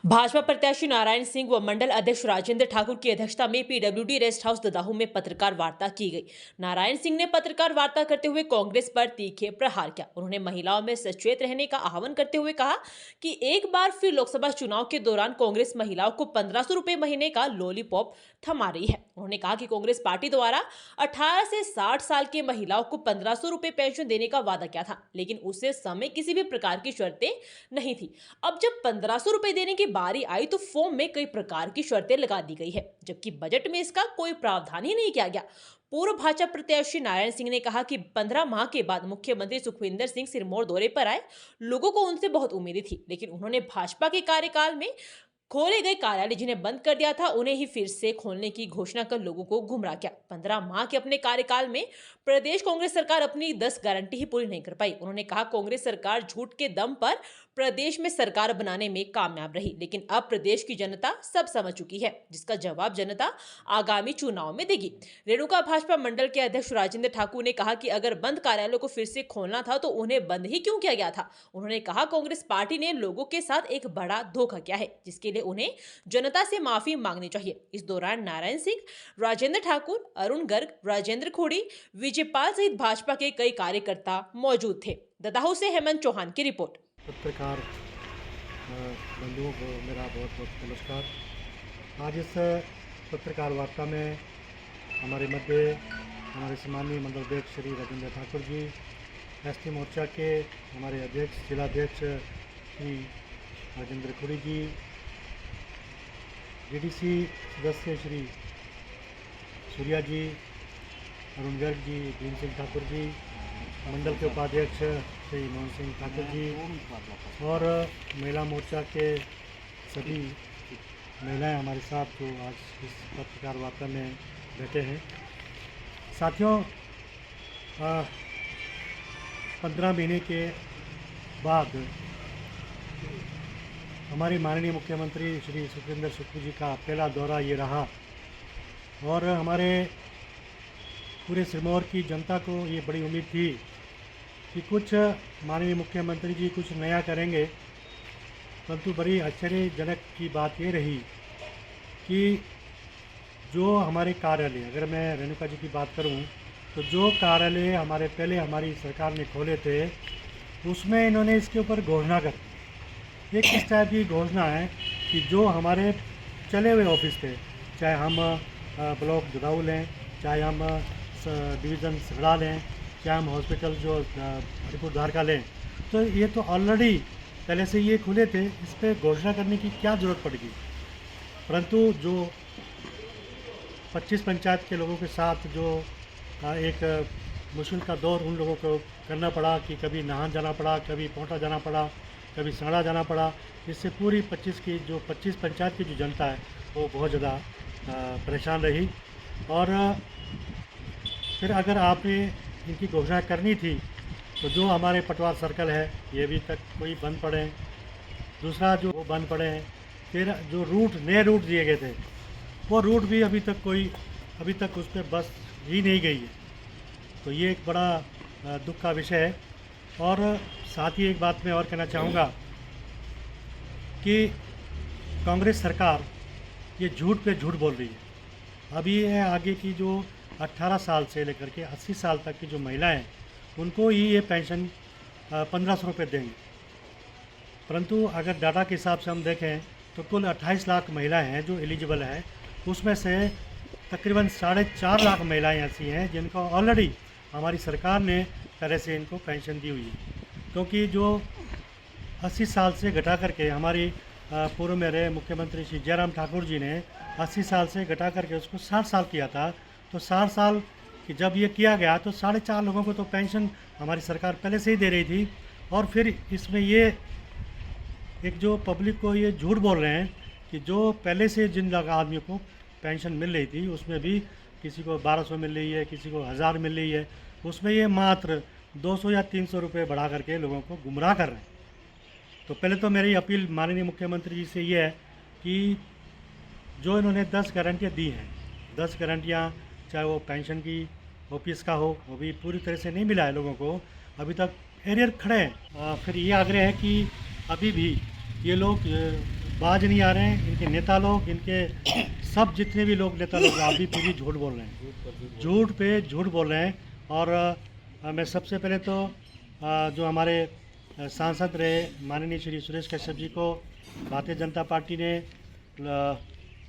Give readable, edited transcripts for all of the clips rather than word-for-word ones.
भाजपा प्रत्याशी नारायण सिंह व मंडल अध्यक्ष राजेंद्र ठाकुर की अध्यक्षता में पीडब्ल्यूडी रेस्ट हाउस ददाहू में पत्रकार वार्ता की गई। नारायण सिंह ने पत्रकार वार्ता करते हुए कांग्रेस पर तीखे प्रहार किया। उन्होंने महिलाओं में सचेत रहने का आह्वान करते हुए कहा कि एक बार फिर लोकसभा चुनाव के दौरान कांग्रेस महिलाओं को 1500 रुपए महीने का लॉलीपॉप थमा रही है। उन्होंने कहा कि कांग्रेस पार्टी द्वारा 18 से 60 साल की महिलाओं को 1500 रुपए पेंशन देने का वादा किया था, लेकिन उस समय किसी भी प्रकार की शर्तें नहीं थी। अब जब 1500 रुपए देने की बारी आई तो फॉर्म में कई प्रकार की शर्तें लगा दी गई है, जबकि बजट में इसका कोई प्रावधान ही नहीं किया गया। पूर्व भाजपा प्रत्याशी नारायण सिंह ने कहा कि 15 माह के बाद मुख्यमंत्री सुखविंदर सिंह सिरमौर दौरे पर आए। लोगों को उनसे बहुत उम्मीदें थी, लेकिन उन्होंने भाजपा के कार्यकाल में खोले गए कार्यालय जिन्हें बंद कर दिया था, उन्हें ही फिर से खोलने की घोषणा कर लोगों को गुमराह किया। 15 माह के अपने कार्यकाल में प्रदेश कांग्रेस सरकार अपनी 10 गारंटी ही पूरी नहीं कर पाई। उन्होंने कहा कांग्रेस सरकार झूठ के दम पर प्रदेश में सरकार बनाने में कामयाब रही, लेकिन अब प्रदेश की जनता सब समझ चुकी है, जिसका जवाब जनता आगामी चुनाव में देगी। रेणुका भाजपा मंडल के अध्यक्ष राजेंद्र ठाकुर ने कहा कि अगर बंद कार्यालयों को फिर से खोलना था तो उन्हें बंद ही क्यों किया गया था। उन्होंने कहा कांग्रेस पार्टी ने लोगों के साथ एक बड़ा धोखा किया है, जिसके लिए उन्हें जनता से माफी मांगनी चाहिए। इस दौरान नारायण सिंह, राजेंद्र ठाकुर, अरुण गर्ग, राजेंद्र खोड़ी, विजयपाल सहित भाजपा के कई कार्यकर्ता मौजूद थे। ददाहू से हेमंत चौहान की रिपोर्ट। पत्रकार बंधुओं को मेरा बहुत बहुत नमस्कार। आज इस पत्रकार वार्ता में हमारे मध्य हमारे सम्मानीय मंडल अध्यक्ष श्री राजेंद्र ठाकुर जी, एसटी मोर्चा के हमारे अध्यक्ष जिलाध्यक्ष श्री राजेंद्र खोड़ी जी, डीडीसी सदस्य श्री सूर्या जी, अरुण गर्ग जी, भीम सिंह ठाकुर जी, मंडल के उपाध्यक्ष श्री मोहन सिंह ठाकुर जी और महिला मोर्चा के सभी महिलाएं हमारे साथ जो आज इस पत्रकार वार्ता में बैठे हैं। साथियों, 15 महीने के बाद हमारे माननीय मुख्यमंत्री श्री सुखविंदर सुक्खू जी का पहला दौरा ये रहा और हमारे पूरे सिरमौर की जनता को ये बड़ी उम्मीद थी कि कुछ माननीय मुख्यमंत्री जी कुछ नया करेंगे, परंतु बड़ी आश्चर्यजनक की बात ये रही कि जो हमारे कार्यालय, अगर मैं रेणुका जी की बात करूं तो जो कार्यालय हमारे पहले हमारी सरकार ने खोले थे उसमें इन्होंने इसके ऊपर घोषणा कर एक इस टाइप की घोषणा है कि जो हमारे चले हुए ऑफिस थे, चाहे हम ब्लॉक ददाहू लें, चाहे हम डिवीज़न सगड़ा लें, चाहे हम हॉस्पिटल जो हरिपुर का लें, तो ये तो ऑलरेडी पहले से ये खुले थे। इस पर घोषणा करने की क्या ज़रूरत पड़ेगी। परंतु जो 25 पंचायत के लोगों के साथ जो एक मुश्किल का दौर उन लोगों को करना पड़ा कि कभी नाहन जाना पड़ा, कभी पोंटा जाना पड़ा, कभी सगड़ा जाना पड़ा, इससे पूरी 25 पंचायत की जो जनता है वो बहुत ज़्यादा परेशान रही। और फिर अगर आपने इनकी घोषणा करनी थी तो जो हमारे पटवार सर्कल है ये अभी तक कोई बंद पड़े हैं, दूसरा जो वो बंद पड़े हैं, फिर जो नए रूट दिए गए थे वो रूट भी अभी तक उस पर बस ही नहीं गई है। तो ये एक बड़ा दुख का विषय है। और साथ ही एक बात मैं और कहना चाहूँगा कि कांग्रेस सरकार ये झूठ पे झूठ बोल रही है। अभी ये आगे की जो 18 साल से लेकर के 80 साल तक की जो महिलाएं हैं उनको ही ये पेंशन 1500 रुपये देंगे, परंतु अगर डाटा के हिसाब से हम देखें तो कुल 28 लाख महिलाएं हैं जो एलिजिबल हैं। उसमें से तकरीबन 4.5 लाख महिलाएं ऐसी हैं जिनको ऑलरेडी हमारी सरकार ने तरह से इनको पेंशन दी हुई है। क्योंकि जो 80 साल से घटा करके हमारी पूर्व में रहे मुख्यमंत्री श्री जयराम ठाकुर जी ने 80 साल से घटा करके उसको 60 साल किया था। तो 60 साल कि जब ये किया गया तो 4.5 लोगों को तो पेंशन हमारी सरकार पहले से ही दे रही थी। और फिर इसमें ये एक जो पब्लिक को ये झूठ बोल रहे हैं कि जो पहले से जिन आदमियों को पेंशन मिल रही थी उसमें भी किसी को 1200 मिल रही है, किसी को 1000 मिल रही है, उसमें ये मात्र 200 या 300 रुपये बढ़ा करके लोगों को गुमराह कर रहे हैं। तो पहले तो मेरी अपील माननीय मुख्यमंत्री जी से ये है कि जो इन्होंने 10 गारंटियाँ दी हैं, 10 गारंटियाँ चाहे वो पेंशन की ऑफिस का हो, वो भी पूरी तरह से नहीं मिला है लोगों को, अभी तक एरियर खड़े हैं। फिर ये आग्रह है कि अभी भी ये लोग बाज नहीं आ रहे हैं। इनके नेता लोग, इनके सब जितने भी लोग नेता लोग अभी फिर भी झूठ बोल रहे हैं, झूठ पे झूठ बोल रहे हैं। और मैं सबसे पहले तो जो हमारे सांसद रहे माननीय श्री सुरेश कश्यप जी को भारतीय जनता पार्टी ने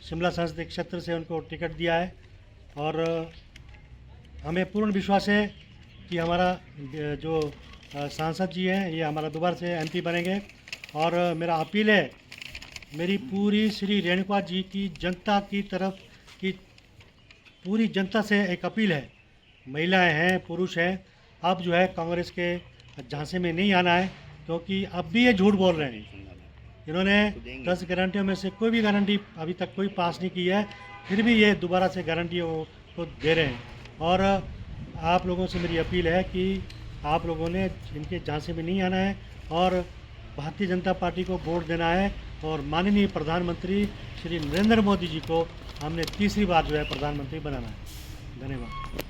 शिमला संसदीय क्षेत्र से उनको टिकट दिया है और हमें पूर्ण विश्वास है कि हमारा जो सांसद जी हैं ये हमारा दोबारा से एमपी बनेंगे। और मेरा अपील है, मेरी पूरी श्री रेणुका जी की जनता की तरफ की पूरी जनता से एक अपील है, महिलाएं हैं, पुरुष हैं, अब जो है कांग्रेस के झांसे में नहीं आना है, क्योंकि अब भी ये झूठ बोल रहे हैं। इन्होंने 10 गारंटियों में से कोई भी गारंटी अभी तक कोई पास नहीं की है, फिर भी ये दोबारा से गारंटी को दे रहे हैं। और आप लोगों से मेरी अपील है कि आप लोगों ने इनके झांसे में नहीं आना है और भारतीय जनता पार्टी को वोट देना है। और माननीय प्रधानमंत्री श्री नरेंद्र मोदी जी को हमने तीसरी बार जो है प्रधानमंत्री बनाना है। धन्यवाद।